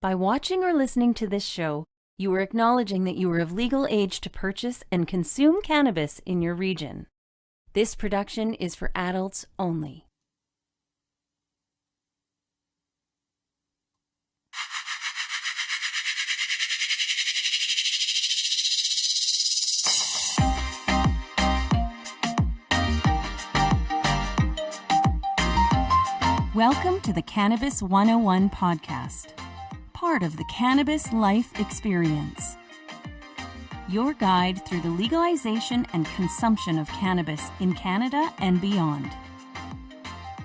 By watching or listening to this show, you are acknowledging that you are of legal age to purchase and consume cannabis in your region. This production is for adults only. Welcome to the Cannabis 101 podcast, part of the Cannabis Life Experience. Your guide through the legalization and consumption of cannabis in Canada and beyond.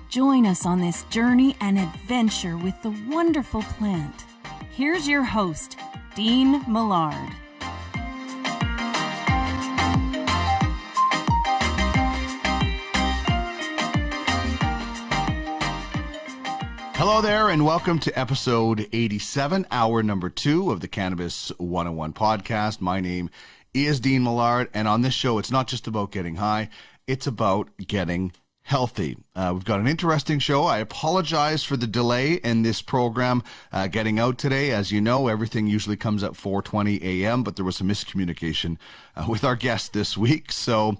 Join us on this journey and adventure with the wonderful plant. Here's your host, Dean Millard. Hello there, and welcome to episode 87, hour number 2 of the Cannabis 101 podcast. My name is Dean Millard, and on this show, it's not just about getting high, it's about getting healthy. We've got an interesting show. I apologize for the delay in this program getting out today. As you know, everything usually comes at 4:20 a.m., but there was some miscommunication with our guest this week, so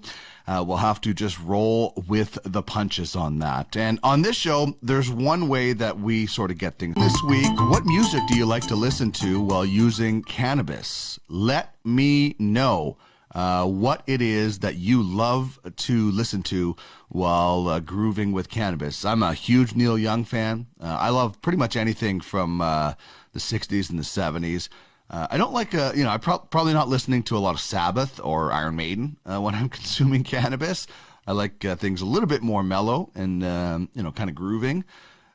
we'll have to just roll with the punches on that. And on this show, there's one way that we sort of get things. This week, what music do you like to listen to while using cannabis? Let me know what it is that you love to listen to while grooving with cannabis. I'm a huge Neil Young fan. I love pretty much anything from the 60s and the 70s. I don't like, I'm probably not listening to a lot of Sabbath or Iron Maiden when I'm consuming cannabis. I like things a little bit more mellow and, kind of grooving.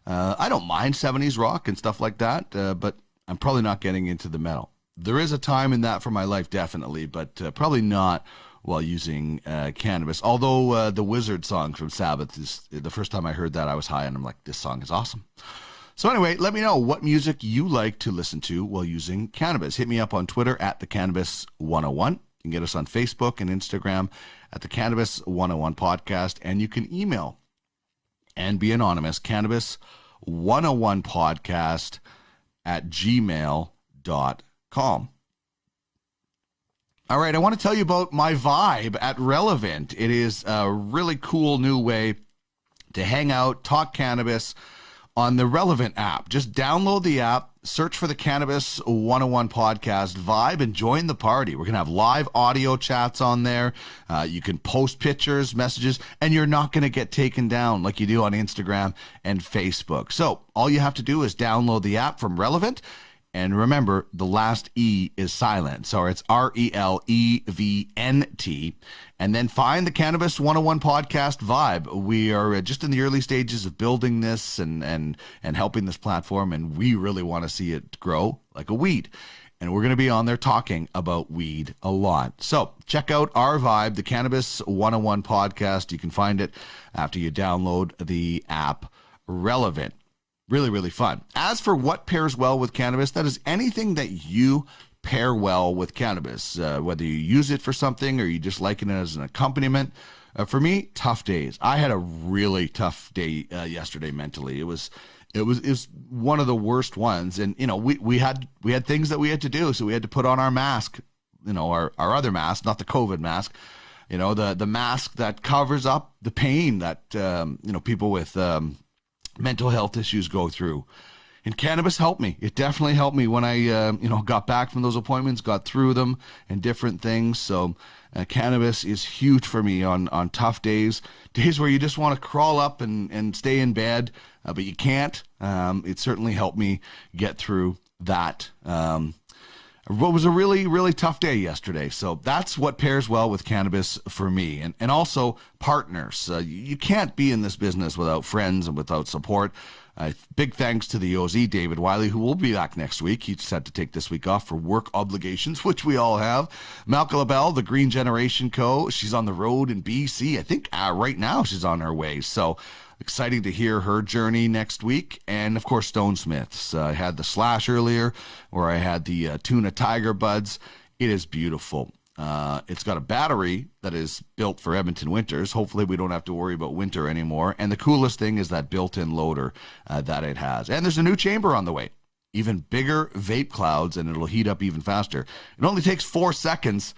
I don't mind 70s rock and stuff like that, but I'm probably not getting into the metal. There is a time in that for my life, definitely, but probably not while using cannabis. Although the Wizard song from Sabbath, is the first time I heard that, I was high and I'm like, this song is awesome. So anyway, let me know what music you like to listen to while using cannabis. Hit me up on Twitter at the Cannabis 101. You can get us on Facebook and Instagram at the Cannabis 101 podcast, and you can email and be anonymous, Cannabis 101 podcast at gmail.com. All right, I want to tell you about my vibe at Relevant. It is a really cool new way to hang out, talk cannabis on the Relevant app. Just download the app, search for the Cannabis 101 podcast vibe, and join the party. We're going to have live audio chats on there. You can post pictures, messages, and you're not going to get taken down like you do on Instagram and Facebook. So all you have to do is download the app from Relevant. And remember, the last E is silent. So it's RELEVNT. And then find the Cannabis 101 podcast vibe. We are just in the early stages of building this and helping this platform. And we really want to see it grow like a weed. And we're going to be on there talking about weed a lot. So check out our vibe, the Cannabis 101 podcast. You can find it after you download the app Relevant. Really, really fun. As for what pairs well with cannabis, that is anything that you pair well with cannabis, whether you use it for something or you just like it as an accompaniment. For me, tough days. I had a really tough day yesterday mentally. It was one of the worst ones. And, we had things that we had to do. So we had to put on our mask, our other mask, not the COVID mask, the mask that covers up the pain that, people with mental health issues go through. And cannabis helped me. It definitely helped me when I, got back from those appointments, got through them and different things. So cannabis is huge for me on tough days where you just want to crawl up and stay in bed, but you can't. It certainly helped me get through that. What was a really, really tough day yesterday. So that's what pairs well with cannabis for me. And also partners. You can't be in this business without friends and without support. Big thanks to the OZ, David Wiley, who will be back next week. He just had to take this week off for work obligations, which we all have. Malcolm LaBelle, the Green Generation Co. She's on the road in BC. I think right now she's on her way. So exciting to hear her journey next week. And, of course, Stone Smiths. I had the Slash earlier, where I had the Tuna Tiger Buds. It is beautiful. It's got a battery that is built for Edmonton winters. Hopefully we don't have to worry about winter anymore. And the coolest thing is that built-in loader that it has. And there's a new chamber on the way. even bigger vape clouds, and it'll heat up even faster. It only takes 4 seconds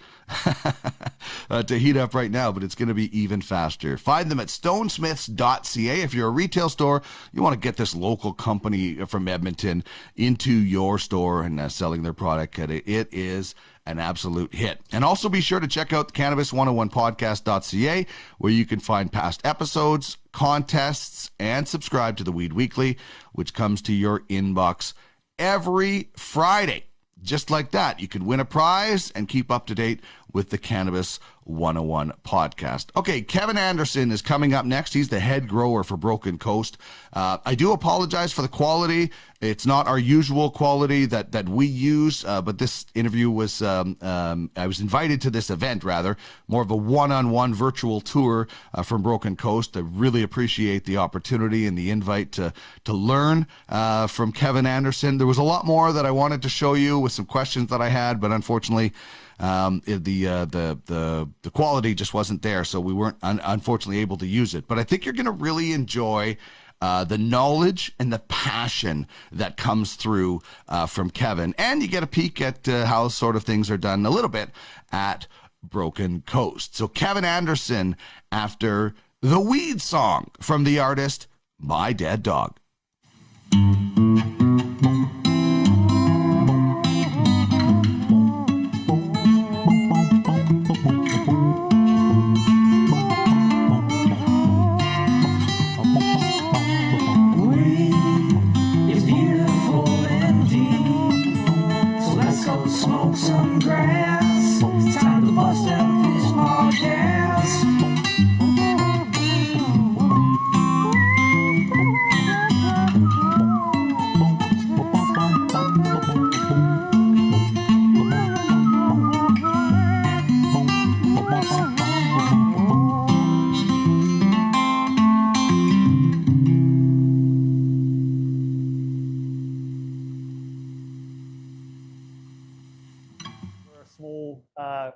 to heat up right now, but it's going to be even faster. Find them at stonesmiths.ca. If you're a retail store, you want to get this local company from Edmonton into your store and selling their product. It is an absolute hit. And also be sure to check out the cannabis101podcast.ca, where you can find past episodes, contests, and subscribe to the Weed Weekly, which comes to your inbox every Friday. Just like that, you can win a prize and keep up to date with the Cannabis 101 podcast. Okay, Kevin Anderson is coming up next. He's the head grower for Broken Coast. I do apologize for the quality. It's not our usual quality that we use, but this interview was, I was invited to this event, rather, more of a one-on-one virtual tour from Broken Coast. I really appreciate the opportunity and the invite to learn from Kevin Anderson. There was a lot more that I wanted to show you with some questions that I had, but unfortunately, the quality just wasn't there, so we weren't unfortunately able to use it. But I think you're going to really enjoy the knowledge and the passion that comes through from Kevin, and you get a peek at how sort of things are done a little bit at Broken Coast. So Kevin Anderson after the Weed Song from the artist My Dead Dog.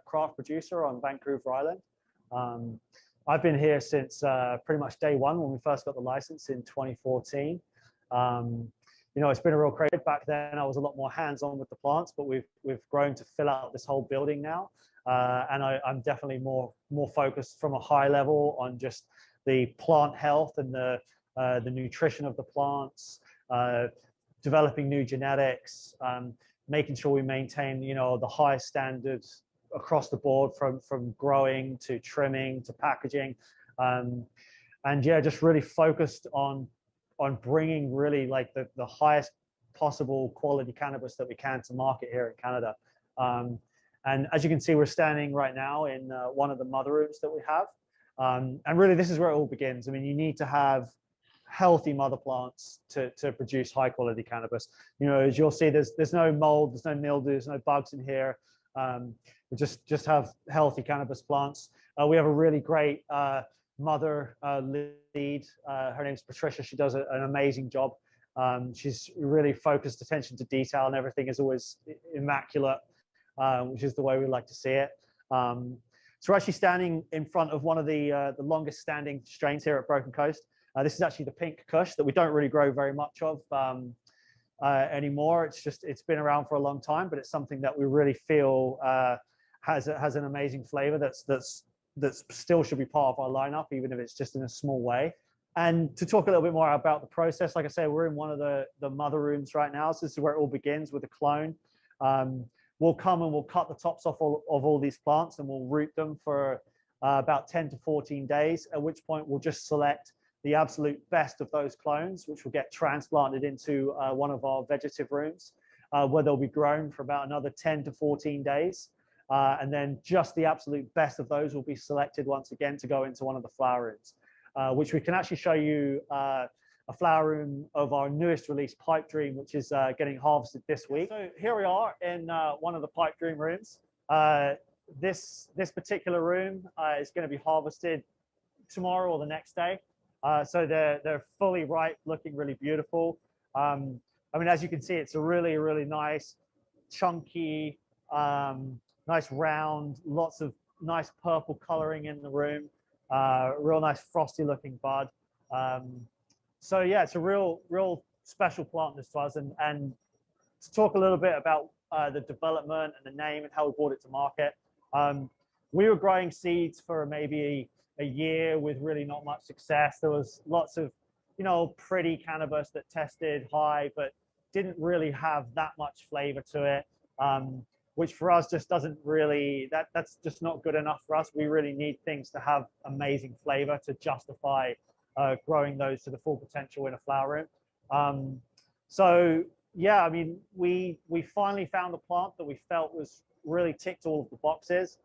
Craft producer on Vancouver Island. I've been here since pretty much day one when we first got the license in 2014. You know, it's been a real crazy. Back then, I was a lot more hands-on with the plants, but we've grown to fill out this whole building now, and I'm definitely more focused from a high level on just the plant health and the nutrition of the plants, developing new genetics, making sure we maintain, you know, the highest standards across the board, from growing to trimming to packaging, and yeah, just really focused on bringing really like the highest possible quality cannabis that we can to market here in Canada. And as you can see, we're standing right now in one of the mother rooms that we have, and really this is where it all begins. I mean, you need to have healthy mother plants to produce high quality cannabis. You know, as you'll see, there's no mold, there's no mildew, there's no bugs in here. We just have healthy cannabis plants. We have a really great mother lead. Her name's Patricia. She does an amazing job. She's really focused attention to detail, and everything is always immaculate, which is the way we like to see it. So we're actually standing in front of one of the longest standing strains here at Broken Coast. This is actually the Pink Kush that we don't really grow very much of anymore. It's been around for a long time, but it's something that we really feel has an amazing flavor that's still should be part of our lineup, even if it's just in a small way. And to talk a little bit more about the process, like I say, we're in one of the mother rooms right now. So this is where it all begins with a clone. We'll come and we'll cut the tops off of all these plants, and we'll root them for about 10 to 14 days, at which point we'll just select the absolute best of those clones, which will get transplanted into one of our vegetative rooms, where they'll be grown for about another 10 to 14 days. And then just the absolute best of those will be selected once again to go into one of the flower rooms, which we can actually show you a flower room of our newest release, Pipe Dream, which is getting harvested this week. So here we are in one of the Pipe Dream rooms. This particular room is going to be harvested tomorrow or the next day. So they're fully ripe, looking really beautiful. I mean, as you can see, it's a really, really nice, chunky, nice round, lots of nice purple coloring in the room, real nice frosty looking bud. So yeah, it's a real special plant, this to us. And to talk a little bit about the development and the name and how we brought it to market. We were growing seeds for maybe a year with really not much success. There was lots of, pretty cannabis that tested high, but didn't really have that much flavor to it, which for us just doesn't really, that's just not good enough for us. We really need things to have amazing flavor to justify growing those to the full potential in a flower room. So yeah, I mean, we finally found a plant that we felt was really ticked all of the boxes.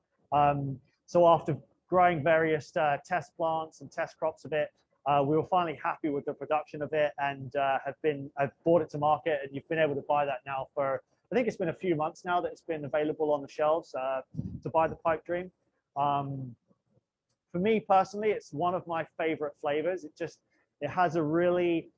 So after growing various test plants and test crops of it, we were finally happy with the production of it, and I've brought it to market, and you've been able to buy that now for, I think it's been a few months now that it's been available on the shelves to buy the Pipe Dream. For me personally, it's one of my favorite flavors. It has a really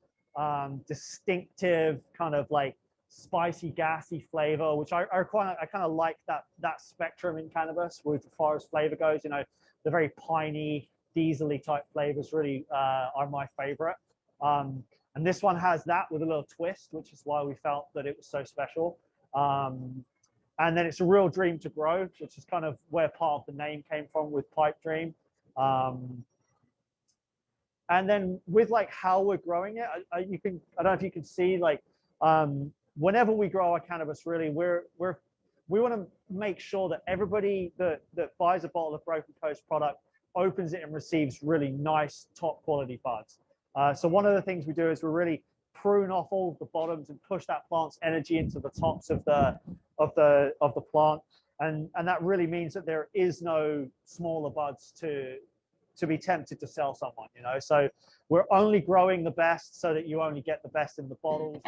distinctive kind of like spicy, gassy flavor, which I kind of like that spectrum in cannabis with as far as flavor goes. The very piney, diesel-y type flavors really are my favorite. And this one has that with a little twist, which is why we felt that it was so special. And then it's a real dream to grow, which is kind of where part of the name came from with Pipe Dream. And then with like how we're growing it, I don't know if you can see, like, whenever we grow our cannabis, really, we want to make sure that everybody that buys a bottle of Broken Coast product opens it and receives really nice, top quality buds. So one of the things we do is we really prune off all of the bottoms and push that plant's energy into the tops of the plant, and that really means that there is no smaller buds to be tempted to sell someone. So we're only growing the best so that you only get the best in the bottles.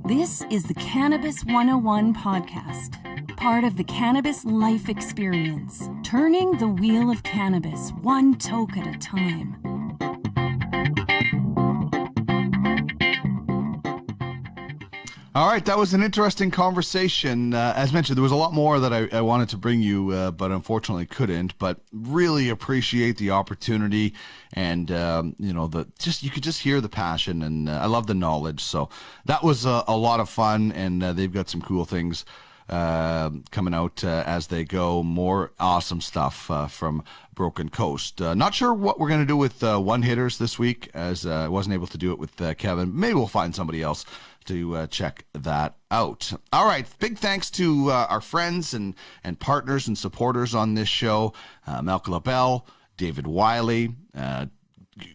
This is the Cannabis 101 podcast, part of the Cannabis Life Experience, turning the wheel of cannabis one toke at a time. All right, that was an interesting conversation. As mentioned, there was a lot more that I wanted to bring you, but unfortunately couldn't. But really appreciate the opportunity, and you could just hear the passion, and I love the knowledge. So that was a lot of fun, and they've got some cool things coming out as they go. More awesome stuff from Broken Coast. Not sure what we're going to do with one hitters this week, as I wasn't able to do it with Kevin. Maybe we'll find somebody else to check that out. All right, big thanks to our friends and partners and supporters on this show, Malcolm LaBelle, David Wiley,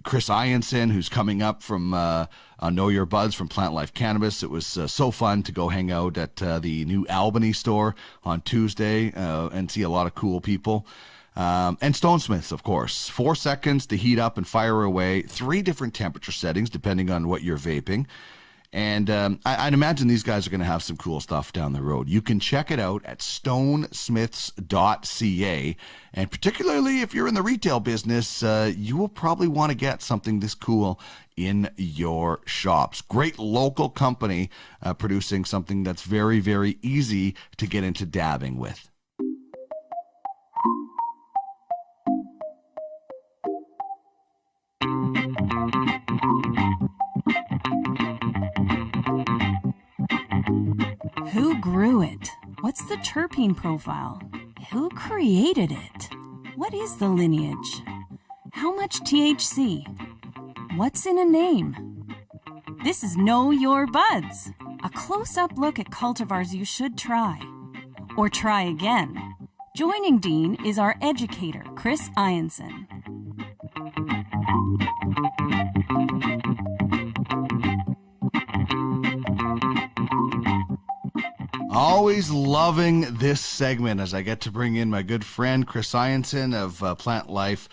Chris Ianson, who's coming up from Know Your Buds from Plantlife Cannabis. It was so fun to go hang out at the new Albany store on Tuesday and see a lot of cool people. And Stonesmiths, of course. 4 seconds to heat up and fire away. 3 different temperature settings depending on what you're vaping. And I'd imagine these guys are going to have some cool stuff down the road. You can check it out at stonesmiths.ca. And particularly if you're in the retail business, you will probably want to get something this cool in your shops. Great local company producing something that's very, very easy to get into dabbing with. Who grew it? What's the terpene profile? Who created it? What is the lineage? How much THC? What's in a name? This is Know Your Buds, a close-up look at cultivars you should try. Or try again. Joining Dean is our educator, Chris Ianson. Always loving this segment as I get to bring in my good friend Chris Ianson of Plantlife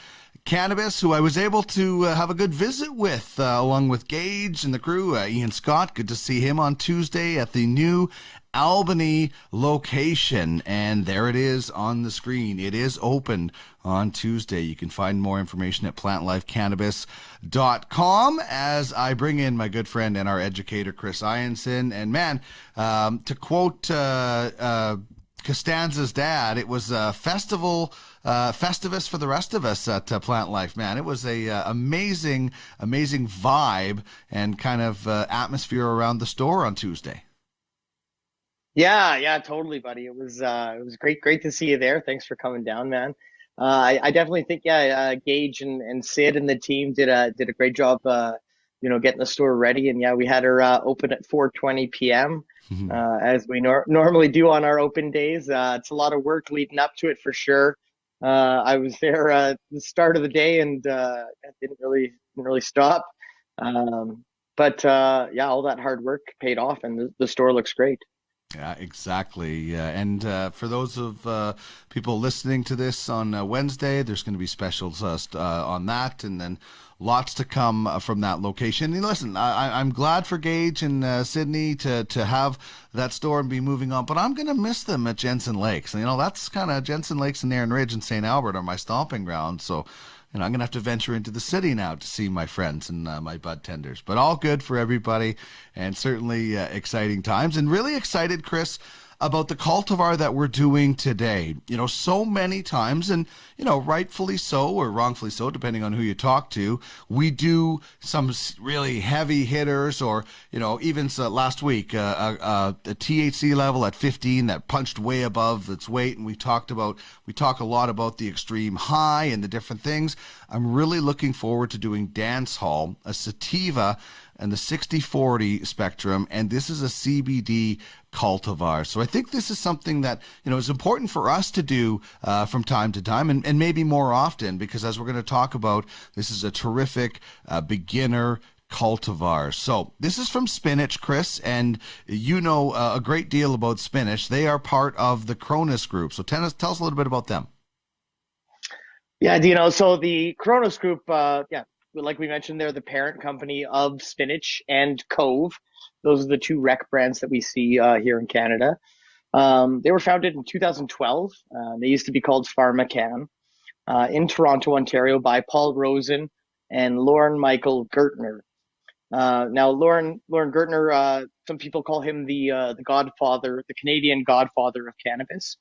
Cannabis, who I was able to have a good visit with, along with Gage and the crew. Ian Scott, good to see him on Tuesday at the new Albany location, and there it is on the screen. It is open on Tuesday. You can find more information at plantlifecannabis.com as I bring in my good friend and our educator, Chris Ianson. And man, to quote Costanza's dad, it was a festival, festivus for the rest of us at Plant Life, man. It was a amazing vibe and kind of atmosphere around the store on Tuesday. Yeah, totally, buddy. It was great to see you there. Thanks for coming down, man. I definitely think, Gage and Sid and the team did a great job, getting the store ready. And yeah, we had her open at 4:20 p.m. As we normally do on our open days. It's a lot of work leading up to it for sure. I was there at the start of the day and didn't really stop. But yeah, all that hard work paid off, and the store looks great. Yeah, exactly. And for those of people listening to this on Wednesday, there's going to be specials on that, and then lots to come from that location. And listen, I'm glad for Gage and Sydney to have that store and be moving on, but I'm going to miss them at Jensen Lakes. And, that's kind of Jensen Lakes and Nairn Ridge and St. Albert are my stomping ground. So, I'm going to have to venture into the city now to see my friends and my bud tenders. But all good for everybody, and certainly exciting times. And really excited, Chris, about the cultivar that we're doing today. So many times, and, rightfully so or wrongfully so, depending on who you talk to, we do some really heavy hitters or, even last week, a THC level at 15 that punched way above its weight. And we talk a lot about the extreme high and the different things. I'm really looking forward to doing Dancehall, a sativa, and the 60/40 spectrum, and this is a CBD cultivar. So I think this is something that is important for us to do from time to time, and maybe more often, because as we're going to talk about, this is a terrific beginner cultivar. So this is from Spinach, Chris, and a great deal about Spinach. They are part of the Cronus group. So tell us a little bit about them. Yeah, Dino. So the Kronos Group, like we mentioned, they're the parent company of Spinach and Cove. Those are the two rec brands that we see here in Canada. They were founded in 2012. They used to be called PharmaCann in Toronto, Ontario, by Paul Rosen and Lauren Michael Gertner. Now, Lauren Gertner, some people call him the Godfather, the Canadian Godfather of cannabis.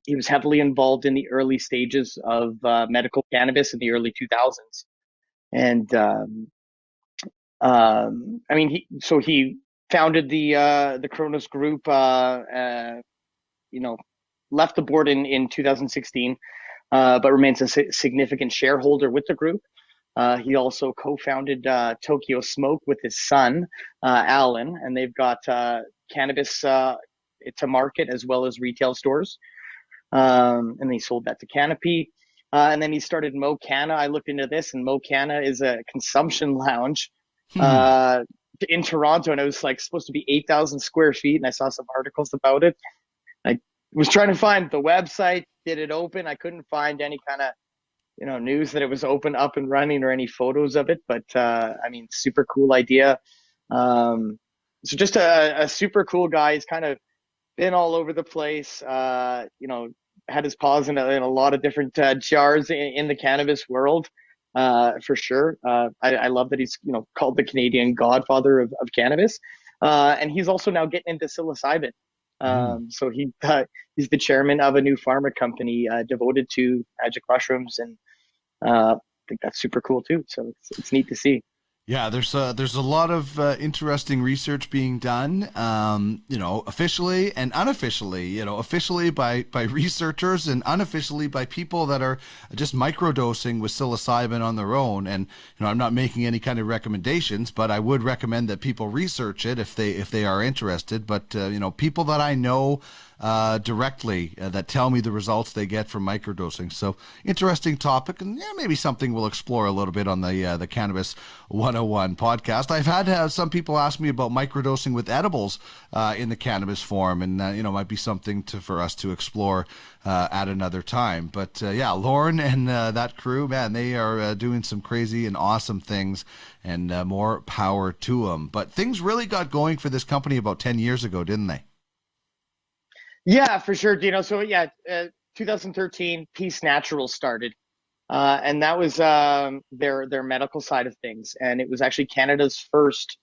He was heavily involved in the early stages of medical cannabis in the early 2000s. And he founded the Kronos Group, left the board in 2016, but remains a significant shareholder with the group. He also co-founded Tokyo Smoke with his son, Alan, and they've got cannabis to market as well as retail stores. And he sold that to Canopy. And then he started Mo Canna. I looked into this, and Mo Canna is a consumption lounge in Toronto, and it was supposed to be 8,000 square feet. And I saw some articles about it. I was trying to find the website. Did it open? I couldn't find any kind of news that it was open, up and running, or any photos of it. But super cool idea. So just a super cool guy. He's kind of been all over the place. Had his paws in a lot of different jars in the cannabis world, for sure. I love that he's called the Canadian Godfather of cannabis, and he's also now getting into psilocybin. So he's the chairman of a new pharma company devoted to magic mushrooms, and I think that's super cool too. So it's neat to see. Yeah, there's a lot of interesting research being done, officially and unofficially. Officially by researchers and unofficially by people that are just microdosing with psilocybin on their own. And I'm not making any kind of recommendations, but I would recommend that people research it if they are interested. But people that I know directly that tell me the results they get from microdosing. So interesting topic, and maybe something we'll explore a little bit on the Cannabis 101 podcast. I've had some people ask me about microdosing with edibles in the cannabis form, and might be something for us to explore at another time. But Lauren and that crew, man, they are doing some crazy and awesome things, and more power to them. But things really got going for this company about 10 years ago, didn't they? Yeah, for sure, Dino. So 2013, Peace Naturals started, and that was their medical side of things, and it was actually Canada's first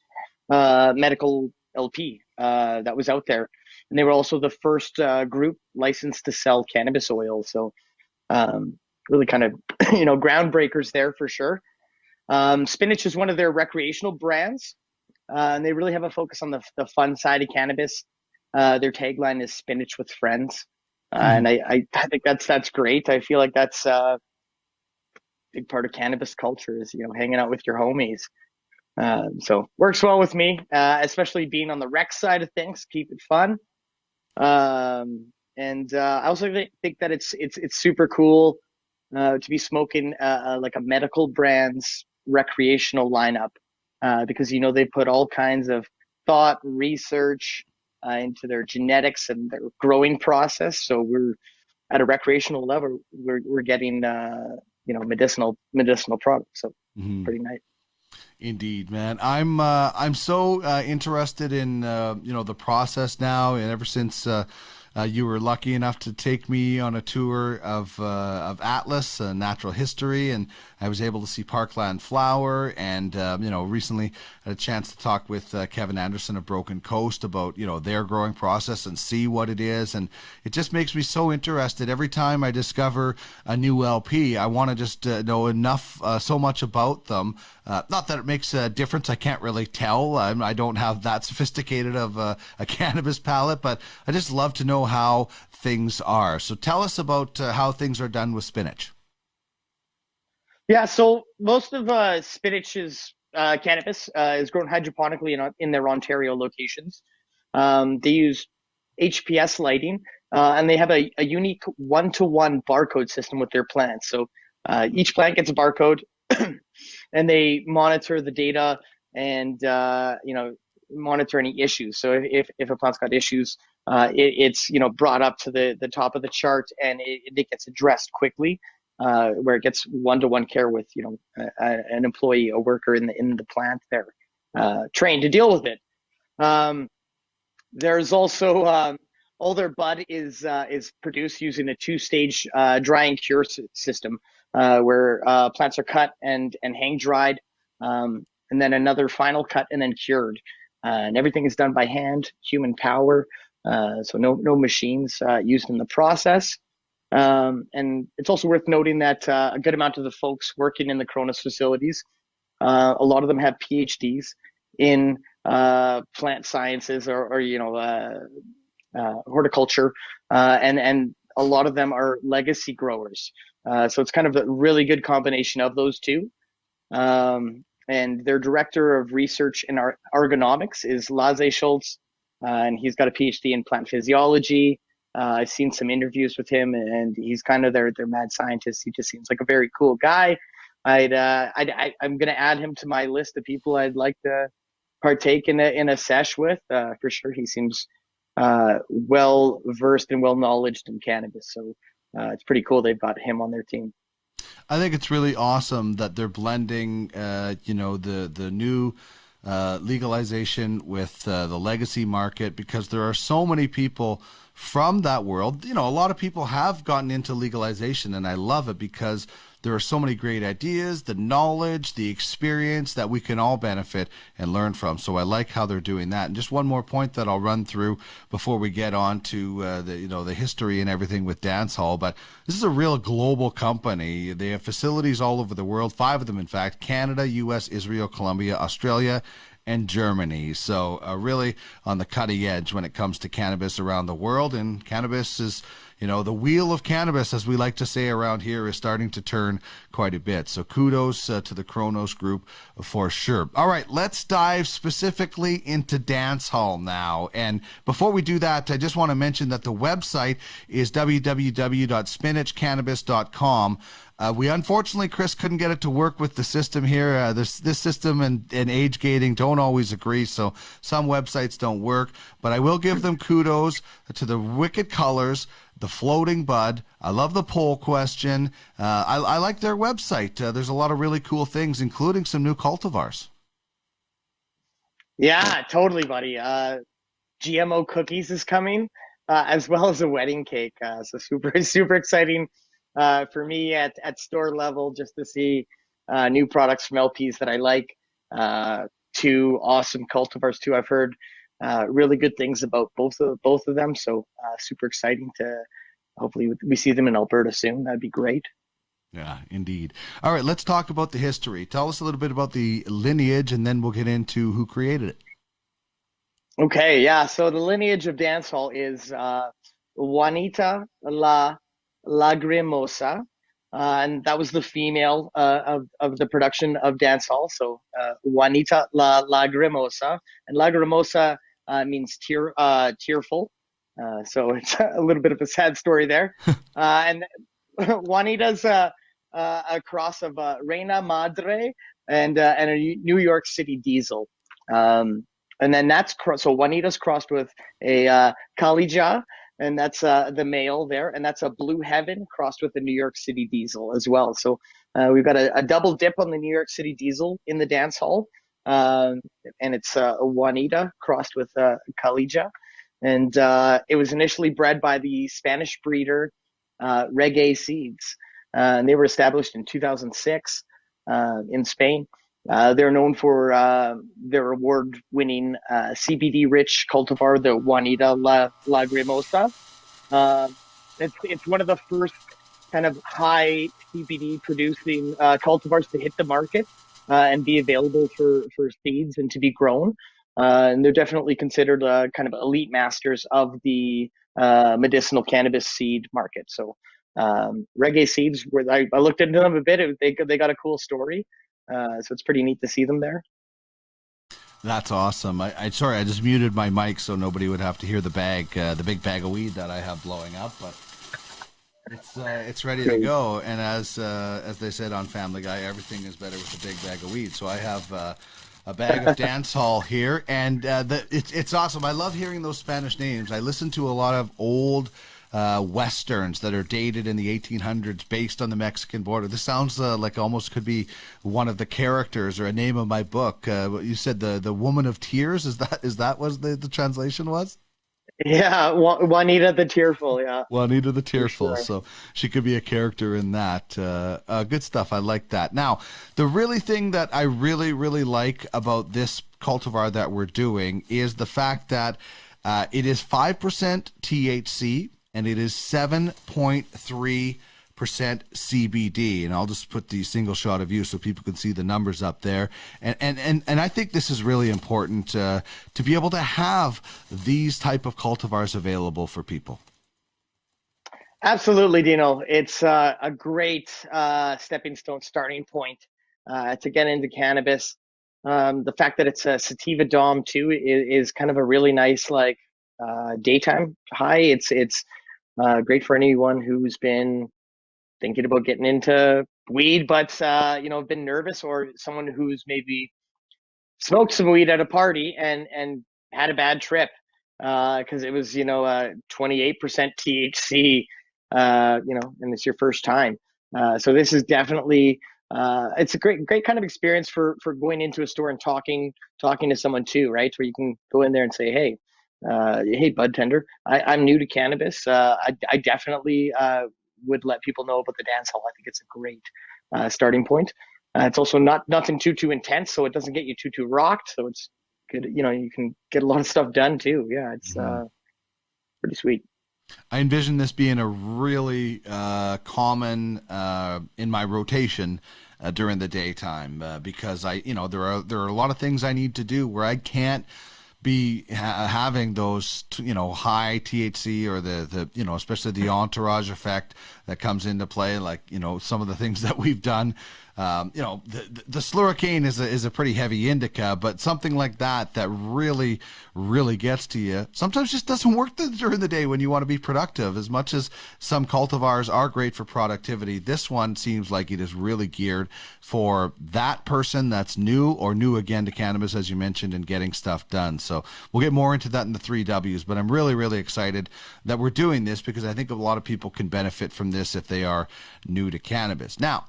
medical LP that was out there. and they were also the first group licensed to sell cannabis oil. So really kind of groundbreakers there for sure. Spinach is one of their recreational brands, and they really have a focus on the fun side of cannabis. Their tagline is "Spinach with Friends," and I think that's great. I feel like that's a big part of cannabis culture is hanging out with your homies. So works well with me, especially being on the rec side of things. Keep it fun. And I also think that it's super cool to be smoking like a medical brand's recreational lineup, because they put all kinds of thought, research into their genetics and their growing process. So we're at a recreational level, we're getting medicinal products. So pretty nice. Indeed, man. I'm so interested in the process now, and ever since you were lucky enough to take me on a tour of Atlas, natural history, and I was able to see Parkland Flower, and recently had a chance to talk with Kevin Anderson of Broken Coast about their growing process and see what it is, and it just makes me so interested. Every time I discover a new LP, I want to just know enough, so much about them. Not that it makes a difference. I can't really tell. I don't have that sophisticated of a cannabis palate, but I just love to know how things are. So tell us about how things are done with Spinach. Yeah, so most of Spinach's cannabis is grown hydroponically in their Ontario locations. They use HPS lighting, and they have a unique one-to-one barcode system with their plants. So each plant gets a barcode, and they monitor the data and monitor any issues. So if a plant's got issues, it's brought up to the top of the chart, and it gets addressed quickly, where it gets one-to-one care with an employee, a worker in the plant there, trained to deal with it. There's also all their bud is produced using a two-stage dry and cure system, where plants are cut and hang dried, and then another final cut and then cured. And everything is done by hand, human power, so no machines used in the process. And it's also worth noting that a good amount of the folks working in the Cronus facilities, a lot of them have PhDs in plant sciences or horticulture, and a lot of them are legacy growers. So it's kind of a really good combination of those two. And their director of research in ergonomics is Lasse Schultz, and he's got a PhD in plant physiology. I've seen some interviews with him, and he's kind of their mad scientist. He just seems like a very cool guy. I'm going to add him to my list of people I'd like to partake in a sesh with, for sure. He seems well versed and well knowledged in cannabis, so it's pretty cool they've got him on their team. I think it's really awesome that they're blending, the new legalization with the legacy market, because there are so many people from that world. A lot of people have gotten into legalization, and I love it because there are so many great ideas, the knowledge, the experience that we can all benefit and learn from. So I like how they're doing that. And just one more point that I'll run through before we get on to the history and everything with Dancehall. But this is a real global company. They have facilities all over the world, 5 of them, in fact: Canada, U.S., Israel, Colombia, Australia, and Germany. So really on the cutting edge when it comes to cannabis around the world. And cannabis is, the wheel of cannabis, as we like to say around here, is starting to turn quite a bit. So kudos to the Kronos group for sure. All right, let's dive specifically into Dancehall now. And before we do that, I just want to mention that the website is www.spinachcannabis.com. We unfortunately, Chris, couldn't get it to work with the system here. This system and age gating don't always agree, so some websites don't work. But I will give them kudos to the wicked colors, the floating bud. I love the poll question. I like their website. There's a lot of really cool things, including some new cultivars. Yeah, totally, buddy. GMO cookies is coming, as well as a wedding cake. So super exciting for me at store level, just to see new products from LPs that I like. 2 awesome cultivars too. I've heard really good things about both of them. So super exciting to hopefully we see them in Alberta soon. That'd be great. Yeah, indeed. All right, let's talk about the history. Tell us a little bit about the lineage, and then we'll get into who created it. Okay, yeah. So the lineage of dancehall is Juanita La Lagrimosa, and that was the female of the production of dancehall. So Juanita La Lagrimosa, and Lagrimosa means tearful. So it's a little bit of a sad story there. And Juanita's a cross of Reina Madre and a New York City diesel. And then so Juanita's crossed with a Kalija, and that's the male there, and that's a Blue Heaven crossed with a New York City diesel as well. So we've got a double dip on the New York City diesel in the dance hall, and it's a Juanita crossed with Kalija. And it was initially bred by the Spanish breeder Reggae Seeds. And they were established in 2006 in Spain. They're known for their award-winning CBD-rich cultivar, the Juanita Lagrimosa. It's one of the first kind of high CBD-producing cultivars to hit the market and be available for seeds and to be grown. And they're definitely considered kind of elite masters of the medicinal cannabis seed market. So Reggae Seeds, where I looked into them a bit, they got a cool story. So it's pretty neat to see them there. That's awesome. Sorry, I just muted my mic so nobody would have to hear the big bag of weed that I have blowing up, but it's ready to go. And as they said on Family Guy, everything is better with a big bag of weed. So I have a bag of dancehall here, and it's awesome. I love hearing those Spanish names. I listen to a lot of old westerns that are dated in the 1800s based on the Mexican border. This sounds like almost could be one of the characters or a name of my book. You said the Woman of Tears. Is that what the translation was? Yeah, Juanita the Tearful. Yeah, Juanita the Tearful. Sure. So she could be a character in that. Good stuff. I like that. Now, the really thing that I really like about this cultivar that we're doing is the fact that it is 5% THC. And it is 7.3% CBD. And I'll just put the single shot of you so people can see the numbers up there. And I think this is really important to be able to have these type of cultivars available for people. Absolutely, Dino. It's a great stepping stone starting point to get into cannabis. The fact that it's a sativa dom too is kind of a really nice daytime high. It's great for anyone who's been thinking about getting into weed, but been nervous, or someone who's maybe smoked some weed at a party and had a bad trip because it was 28% THC, and it's your first time. So this is definitely it's a great kind of experience for going into a store and talking to someone too, right? Where you can go in there and say, hey, bud tender, I'm new to cannabis. I definitely would let people know about the dancehall. I think it's a great starting point. It's also nothing too intense, so it doesn't get you too rocked. So it's good. You can get a lot of stuff done too. Yeah, it's pretty sweet. I envision this being a really common in my rotation during the daytime because there are a lot of things I need to do where I can't be having those high THC or the especially the entourage effect that comes into play, like some of the things that we've done. The slurricane is a pretty heavy indica, but something like that really gets to you sometimes just doesn't work during the day when you want to be productive. As much as some cultivars are great for productivity, this one seems like it is really geared for that person that's new or new again to cannabis, as you mentioned, and getting stuff done. So we'll get more into that in the 3 Ws, but I'm really excited that we're doing this because I think a lot of people can benefit from this if they are new to cannabis. Now,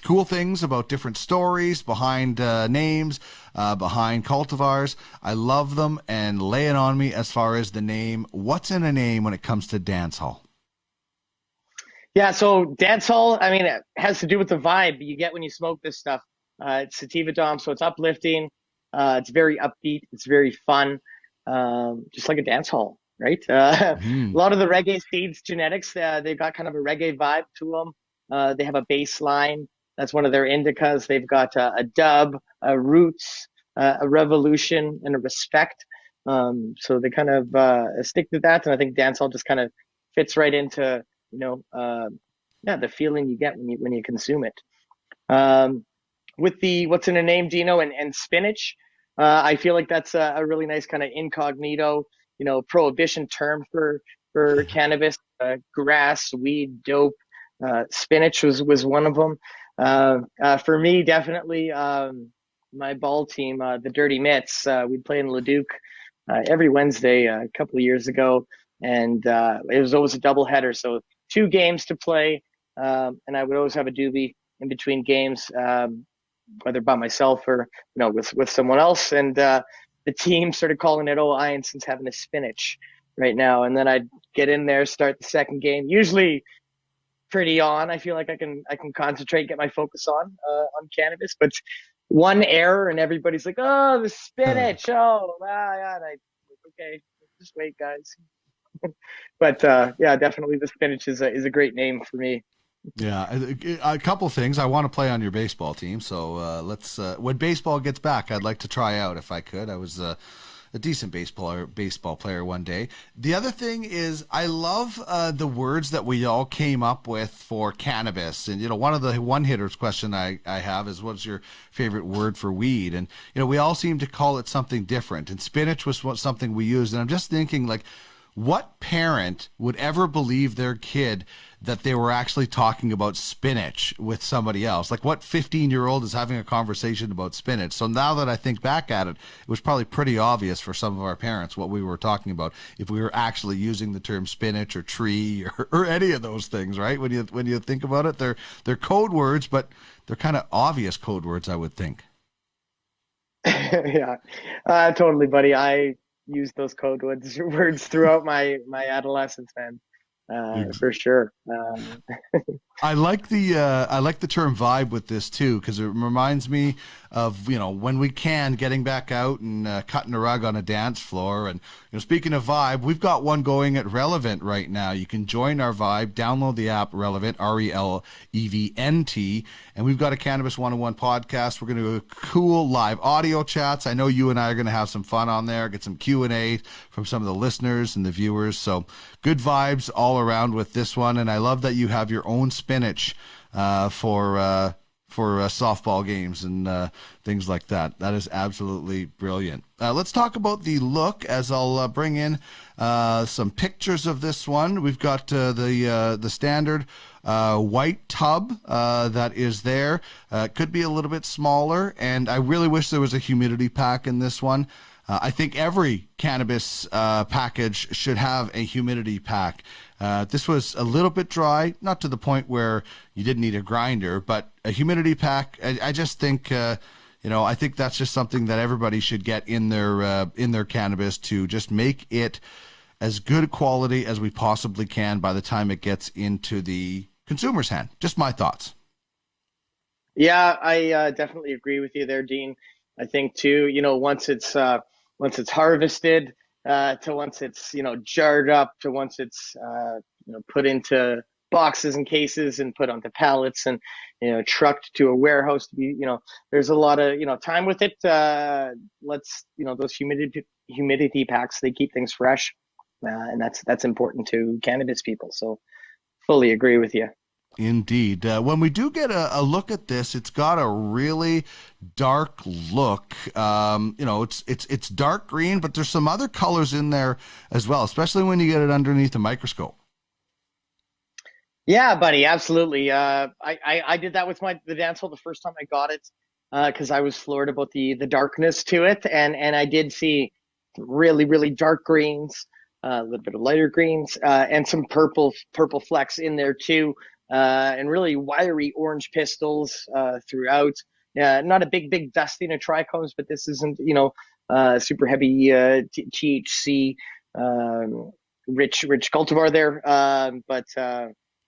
cool things about different stories behind names, behind cultivars. I love them, and lay it on me as far as the name. What's in a name when it comes to dancehall? Yeah, so dancehall, it has to do with the vibe you get when you smoke this stuff. It's sativa dom, so it's uplifting. It's very upbeat. It's very fun. just like a dance hall, right? A lot of the reggae seeds genetics, they've got kind of a reggae vibe to them. They have a bass line. That's one of their indicas. They've got a dub, a roots, a revolution, and a respect. So they kind of stick to that. And I think dancehall just kind of fits right into, the feeling you get when you consume it. With the what's in a name, Dino, and spinach, I feel like that's a really nice kind of incognito, prohibition term for cannabis, grass, weed, dope. Spinach was one of them. For me, definitely, my ball team, the Dirty Mitts, we'd play in Leduc every Wednesday a couple of years ago, and it was always a doubleheader, so 2 games to play, and I would always have a doobie in between games, whether by myself or with someone else, and the team started calling it, Ianson's having a spinach right now, and then I'd get in there, start the second game, usually pretty on. I feel like I can concentrate, get my focus on cannabis, but one error and everybody's like, oh, the spinach, yeah, and okay, just wait, guys. But yeah, definitely the spinach is a great name for me. Yeah, a couple things. I want to play on your baseball team, so let's. When baseball gets back, I'd like to try out if I could. I was a decent baseball player one day. The other thing is, I love the words that we all came up with for cannabis. And one of the one hitters question I have is, what's your favorite word for weed? And we all seem to call it something different. And spinach was something we used. And I'm just thinking, like, what parent would ever believe their kid that they were actually talking about spinach with somebody else? Like, what 15-year-old is having a conversation about spinach? So now that I think back at it, it was probably pretty obvious for some of our parents what we were talking about if we were actually using the term spinach or tree or any of those things, right? When you think about it, they're code words, but they're kind of obvious code words, I would think. Yeah, totally, buddy. I used those code words throughout my adolescence, man. For sure. I like the term vibe with this too, because it reminds me of when we can getting back out and cutting a rug on a dance floor. And speaking of vibe, we've got one going at Relevant right now. You can join our vibe, download the app Relevant, RELEVNT, and we've got a Cannabis 101 podcast. We're going to do cool live audio chats. I know you and I are going to have some fun on there, get some Q&A from some of the listeners and the viewers. So good vibes all around with this one, and I love that you have your own spinach for softball games and things like that. That is absolutely brilliant. Let's talk about the look, as I'll bring in some pictures of this one. We've got the standard white tub that is there. It could be a little bit smaller, and I really wish there was a humidity pack in this one. I think every cannabis package should have a humidity pack. This was a little bit dry, not to the point where you didn't need a grinder, but a humidity pack, I just think, I think that's just something that everybody should get in their cannabis to just make it as good quality as we possibly can by the time it gets into the consumer's hand. Just my thoughts. Yeah, I definitely agree with you there, Dean. I think too, once it's harvested, to once it's jarred up, to once it's put into boxes and cases and put onto pallets and trucked to a warehouse to be there's a lot of time with it. Those humidity packs, they keep things fresh, and that's important to cannabis people. So fully agree with you. Indeed. When we do get a look at this, it's got a really dark look. It's dark green, but there's some other colors in there as well, especially when you get it underneath a microscope. Yeah, buddy, absolutely. I did that with the Dancehall the first time I got it, because I was floored about the darkness to it, and I did see really, really dark greens, a little bit of lighter greens, and some purple flecks in there too. And really wiry orange pistils throughout. Not a big dusting of trichomes, but this isn't super heavy THC rich cultivar there. But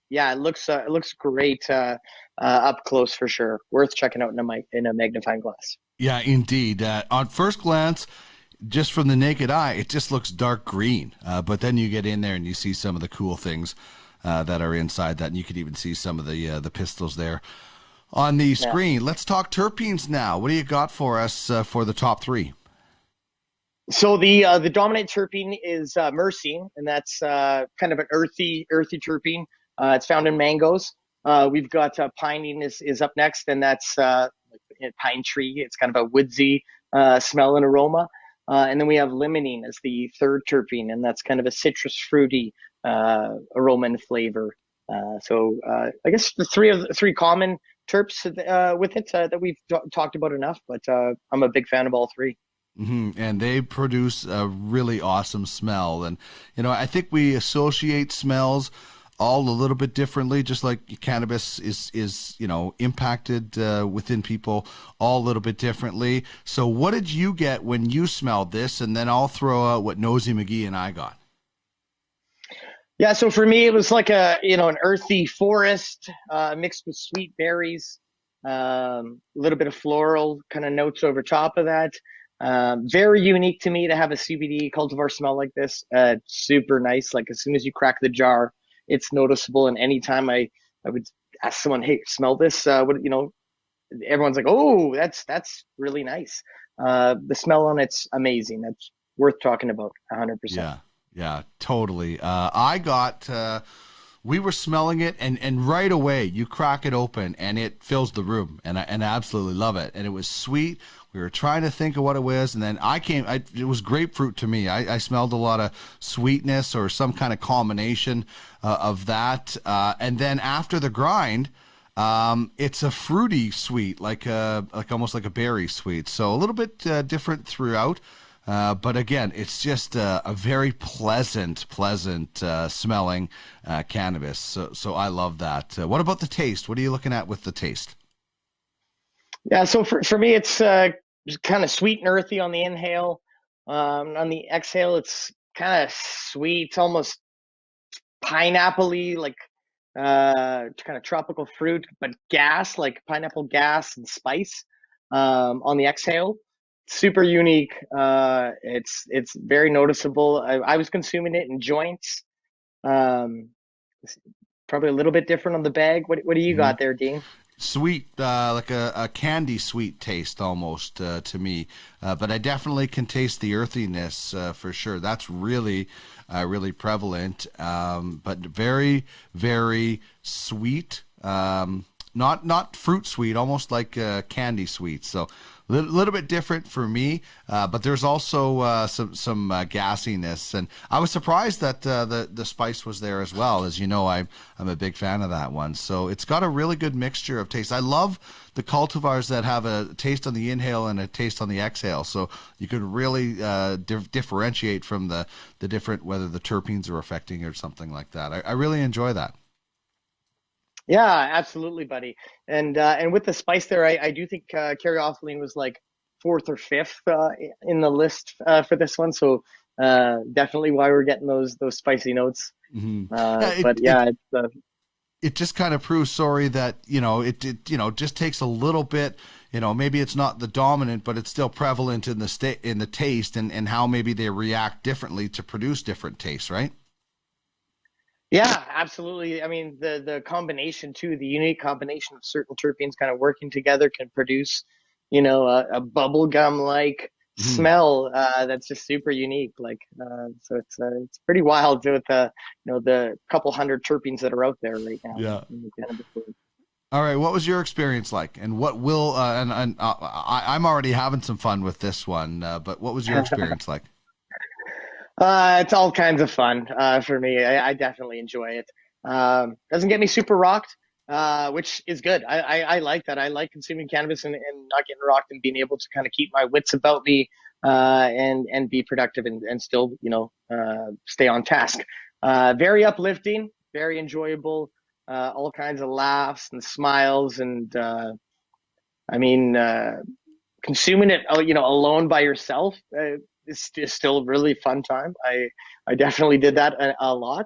yeah, it looks great up close for sure. Worth checking out in a magnifying glass. Yeah, indeed. On first glance, just from the naked eye, it just looks dark green. But then you get in there and you see some of the cool things that are inside that, and you could even see some of the pistils there on the screen. Let's talk terpenes now. What do you got for us for the top three? So the dominant terpene is myrcene, and that's kind of an earthy terpene. It's found in mangoes. We've got pinene is up next, and that's pine tree. It's kind of a woodsy smell and aroma. And then we have limonene as the third terpene, and that's kind of a citrus fruity aroma and flavor. So I guess the three common terps with it that we've talked about enough, but I'm a big fan of all three. Mm-hmm. And they produce a really awesome smell. And, I think we associate smells all a little bit differently, just like cannabis is impacted within people all a little bit differently. So what did you get when you smelled this? And then I'll throw out what Nosy McGee and I got. Yeah, so for me, it was like an earthy forest mixed with sweet berries, a little bit of floral kind of notes over top of that. Very unique to me to have a CBD cultivar smell like this. Super nice. Like as soon as you crack the jar, it's noticeable. And anytime I would ask someone, hey, smell this, everyone's like, oh, that's really nice. The smell on it's amazing. That's worth talking about 100%. Yeah, totally. We were smelling it, and right away you crack it open and it fills the room, and I absolutely love it. And it was sweet. We were trying to think of what it was, and then it was grapefruit to me. I smelled a lot of sweetness or some kind of combination of that. And then after the grind, it's a fruity sweet, like almost like a berry sweet. So a little bit different throughout. But again, it's just a very pleasant smelling cannabis. So I love that. What about the taste? What are you looking at with the taste? Yeah, so for me, it's kind of sweet and earthy on the inhale. On the exhale, it's kind of sweet. It's almost pineapple-y, like kind of tropical fruit, but gas, like pineapple gas and spice on the exhale. Super unique. It's very noticeable. I was consuming it in joints. Probably a little bit different on the bag. What do you got there, Dean? Sweet, like a candy sweet taste almost to me. But I definitely can taste the earthiness for sure. That's really prevalent. But very, very sweet. Not fruit sweet, almost like candy sweet. So a little bit different for me, but there's also some gassiness, and I was surprised that the spice was there as well. As you know, I'm a big fan of that one. So it's got a really good mixture of taste. I love the cultivars that have a taste on the inhale and a taste on the exhale, so you can really differentiate from the different, whether the terpenes are affecting or something like that. I really enjoy that. Yeah, absolutely, buddy. And with the spice there, I do think caryophyllene was like fourth or fifth in the list for this one. So definitely why we're getting those spicy notes. Mm-hmm. It just kind of proves, sorry, that it just takes a little bit. Maybe it's not the dominant, but it's still prevalent in the taste, and how maybe they react differently to produce different tastes, right? Yeah, absolutely. I mean, the combination too, the unique combination of certain terpenes kind of working together can produce, a bubblegum-like smell that's just super unique. Like, so it's pretty wild with the couple hundred terpenes that are out there right now. Yeah. In the cannabis world. All right, what was your experience like, and what will I'm already having some fun with this one, but what was your experience like? It's all kinds of fun for me. I definitely enjoy it. Doesn't get me super rocked, which is good. I like that. I like consuming cannabis and not getting rocked, and being able to kind of keep my wits about me and be productive and still stay on task. Very uplifting, very enjoyable. All kinds of laughs and smiles, and consuming it alone by yourself. It's still a really fun time. I definitely did that a lot.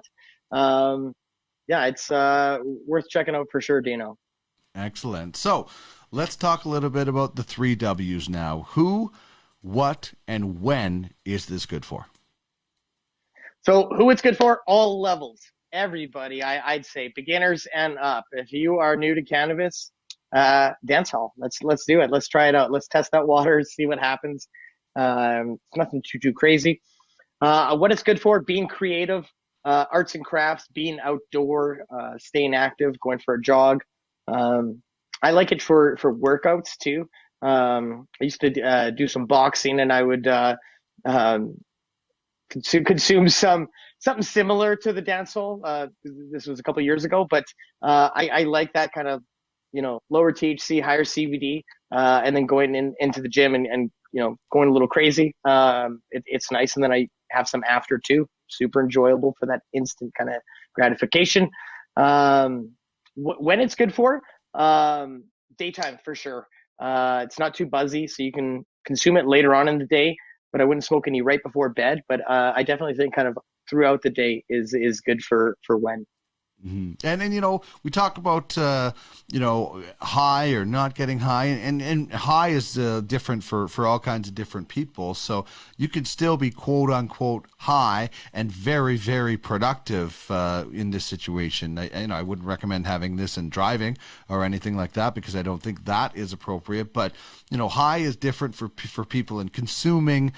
It's worth checking out for sure, Dino. Excellent. So let's talk a little bit about the 3 W's now. Who, what and when is this good for? So who it's good for? All levels, everybody. I'd say beginners and up. If you are new to cannabis, Dancehall. Let's do it. Let's try it out. Let's test that water, see what happens. It's nothing too crazy. What it's good for: being creative, arts and crafts, being outdoor, staying active, going for a jog. I like it for workouts too. I used to do some boxing, and I would consume something similar to the Dancehall. This was a couple of years ago, but I like that kind of, lower THC, higher CBD, and then going into the gym and going a little crazy. It's nice, and then I have some after too. Super enjoyable for that instant kind of gratification. When it's good for, daytime for sure. It's not too buzzy, so you can consume it later on in the day. But I wouldn't smoke any right before bed. But I definitely think kind of throughout the day is good for when. Mm-hmm. And then, we talk about, high or not getting high, and high is different for all kinds of different people. So you could still be quote unquote high and very, very productive in this situation. I wouldn't recommend having this and driving or anything like that, because I don't think that is appropriate. But, high is different for people, and consuming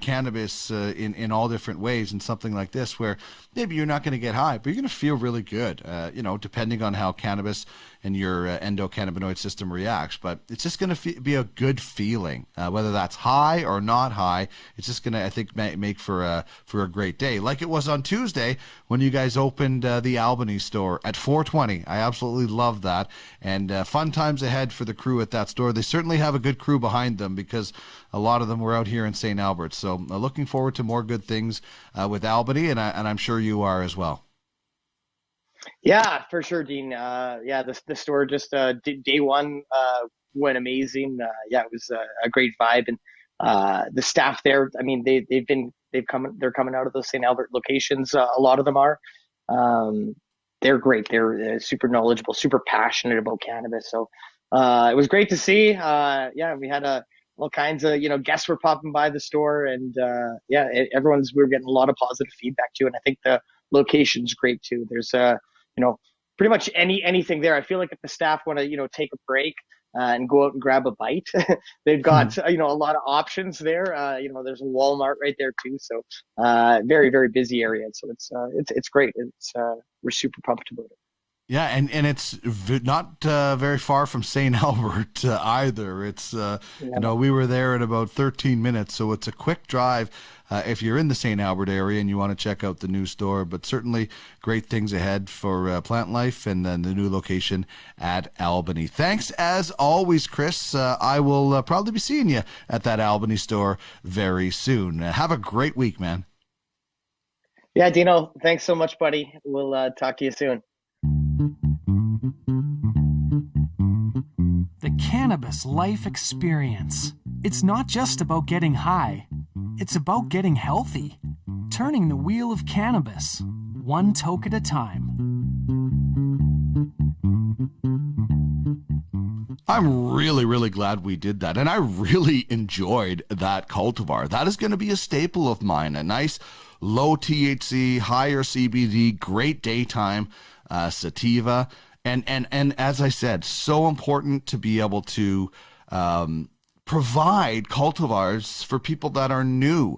cannabis in all different ways, and something like this where maybe you're not going to get high, but you're going to feel really good. Depending on how cannabis and your endocannabinoid system reacts. But it's just going to be a good feeling, whether that's high or not high. It's just going to, I think, make for a great day, like it was on Tuesday when you guys opened the Albany store at 420. I absolutely love that, and fun times ahead for the crew at that store. They certainly have a good crew behind them, because a lot of them were out here in St. Albert. So looking forward to more good things with Albany, and I'm sure you are as well. Yeah, for sure, Dean. The store just day one went amazing. It was a great vibe, and the staff there. I mean, they're coming out of those St. Albert locations. A lot of them are. They're great. They're super knowledgeable, super passionate about cannabis. So it was great to see. We had all kinds of guests were popping by the store, and we were getting a lot of positive feedback too. And I think the location's great too. There's pretty much anything there. I feel like if the staff want to take a break and go out and grab a bite, they've got a lot of options there. There's a Walmart right there too. So very, very busy area. So it's great. We're super pumped about it. Yeah, and it's not very far from St. Albert either. It's we were there in about 13 minutes, so it's a quick drive if you're in the St. Albert area and you want to check out the new store. But certainly great things ahead for Plantlife, and then the new location at Albany. Thanks as always, Chris. I will probably be seeing you at that Albany store very soon. Have a great week, man. Yeah, Dino. Thanks so much, buddy. We'll talk to you soon. The cannabis life experience. It's not just about getting high. It's about getting healthy. Turning the wheel of cannabis, one toke at a time. I'm really, really glad we did that. And I really enjoyed that cultivar. That is going to be a staple of mine. A nice low THC, higher CBD, great daytime sativa. And as I said, so important to be able to provide cultivars for people that are new.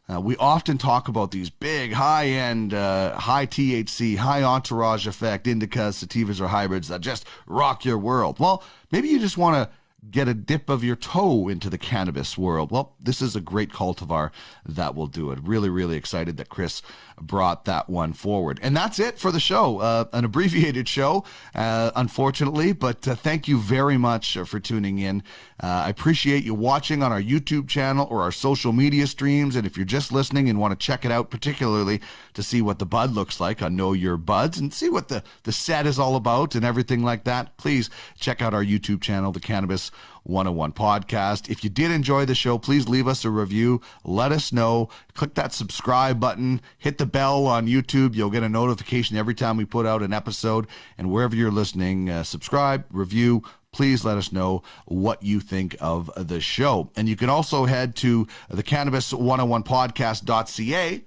We often talk about these big, high-end, high THC, high entourage effect indicas, sativas, or hybrids that just rock your world. Well, maybe you just want to get a dip of your toe into the cannabis world. Well, this is a great cultivar that will do it. Really, really excited that Chris brought that one forward. And that's it for the show. An abbreviated show, unfortunately, but thank you very much for tuning in. I appreciate you watching on our YouTube channel or our social media streams. And if you're just listening and want to check it out, particularly to see what the bud looks like on Know Your Buds and see what the set is all about and everything like that, please check out our YouTube channel, the Cannabis 101 Podcast. If you did enjoy the show, please leave us a review. Let us know. Click that subscribe button. Hit the bell on YouTube. You'll get a notification every time we put out an episode. And wherever you're listening, subscribe, review, please let us know what you think of the show. And you can also head to the cannabis101podcast.ca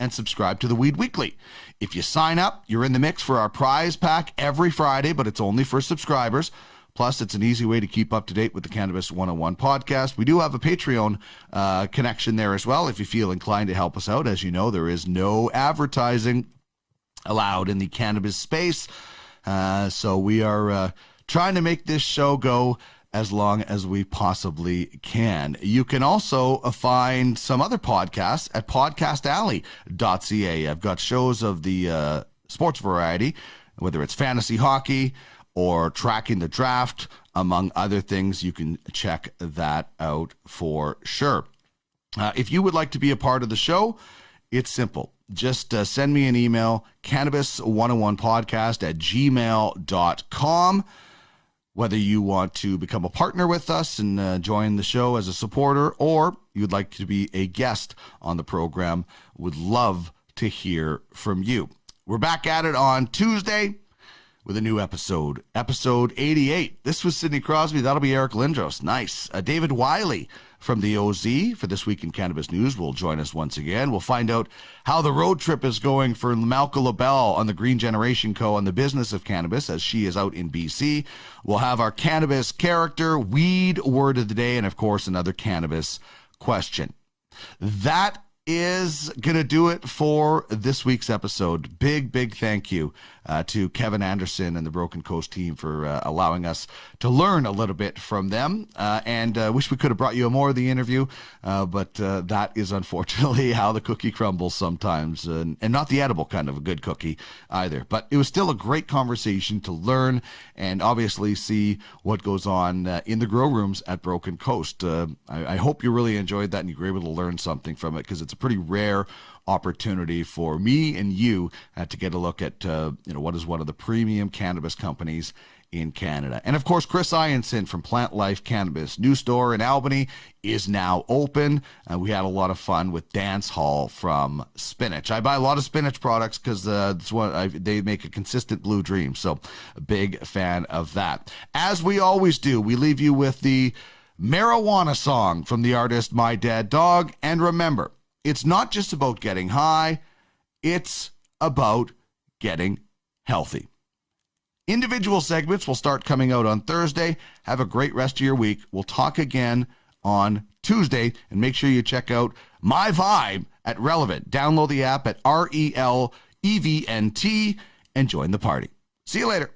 and subscribe to the Weed Weekly. If you sign up, you're in the mix for our prize pack every Friday, but it's only for subscribers. Plus, it's an easy way to keep up to date with the Cannabis 101 podcast. We do have a Patreon connection there as well if you feel inclined to help us out. As you know, there is no advertising allowed in the cannabis space. So we are trying to make this show go as long as we possibly can. You can also find some other podcasts at podcastalley.ca. I've got shows of the sports variety, whether it's fantasy hockey or tracking the draft, among other things. You can check that out for sure. If you would like to be a part of the show, it's simple. Just send me an email, cannabis101podcast@gmail.com. Whether you want to become a partner with us and join the show as a supporter, or you'd like to be a guest on the program, would love to hear from you. We're back at it on Tuesday with a new episode 88. This was Sidney Crosby. That'll be Eric Lindros. Nice. David Wiley from the OZ for This Week in Cannabis News will join us once again. We'll find out how the road trip is going for Malcolm LaBelle on the Green Generation Co. on the business of cannabis, as she is out in BC. We'll have our cannabis character, weed word of the day, and of course another cannabis question. That is going to do it for this week's episode. Big thank you to Kevin Anderson and the Broken Coast team for allowing us to learn a little bit from them. And wish we could have brought you more of the interview, but that is unfortunately how the cookie crumbles sometimes, and not the edible kind of a good cookie either. But it was still a great conversation to learn and obviously see what goes on in the grow rooms at Broken Coast. I hope you really enjoyed that and you were able to learn something from it, because it's a pretty rare opportunity for me and you to get a look at what is one of the premium cannabis companies in Canada. And of course, Chris Ianson from Plantlife Cannabis, new store in Albany, is now open. We had a lot of fun with Dancehall from Spinach. I buy a lot of Spinach products because they make a consistent blue dream. So a big fan of that. As we always do, we leave you with the marijuana song from the artist My Dead Dog. And remember, it's not just about getting high, it's about getting healthy. Individual segments will start coming out on Thursday. Have a great rest of your week. We'll talk again on Tuesday, and make sure you check out My Vibe at Relevant. Download the app at RELEVNT and join the party. See you later.